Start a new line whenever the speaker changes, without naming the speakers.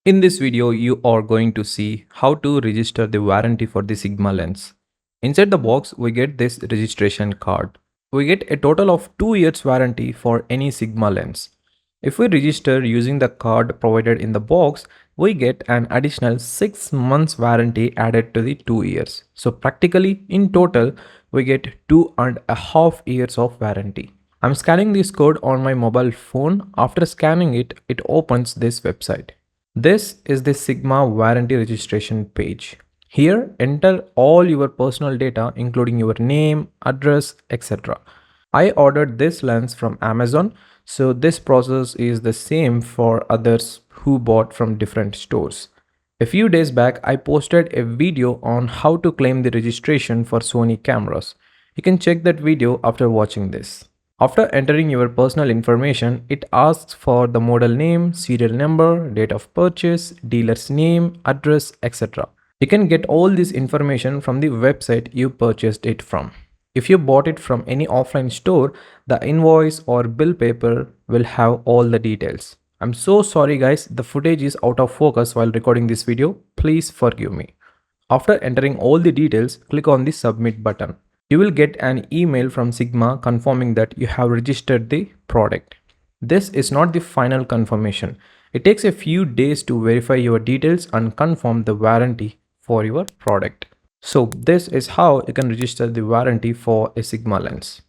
In this video, you are going to see how to register the warranty for the Sigma lens. Inside the box, we get this registration card. We get a total of 2 years warranty for any Sigma lens. If we register using the card provided in the box, we get an additional 6 months warranty added to the 2 years. So practically in total, we get 2.5 years of warranty. I'm scanning this code on my mobile phone. After scanning it, it opens this website. This is the Sigma warranty registration page. Here, enter all your personal data including your name, address, etc. I ordered this lens from Amazon, so this process is the same for others who bought from different stores. A few days back, I posted a video on how to claim the registration for Sony cameras. You can check that video after watching this. After entering your personal information, it asks for the model name, serial number, date of purchase, dealer's name, address, etc. You can get all this information from the website you purchased it from. If you bought it from any offline store, the invoice or bill paper will have all the details. I'm so sorry guys, the footage is out of focus while recording this video. Please forgive me. After entering all the details, click on the submit button. You will get an email from Sigma confirming that you have registered the product. This is not the final confirmation. It takes a few days to verify your details and confirm the warranty for your product. So this is how you can register the warranty for a Sigma lens.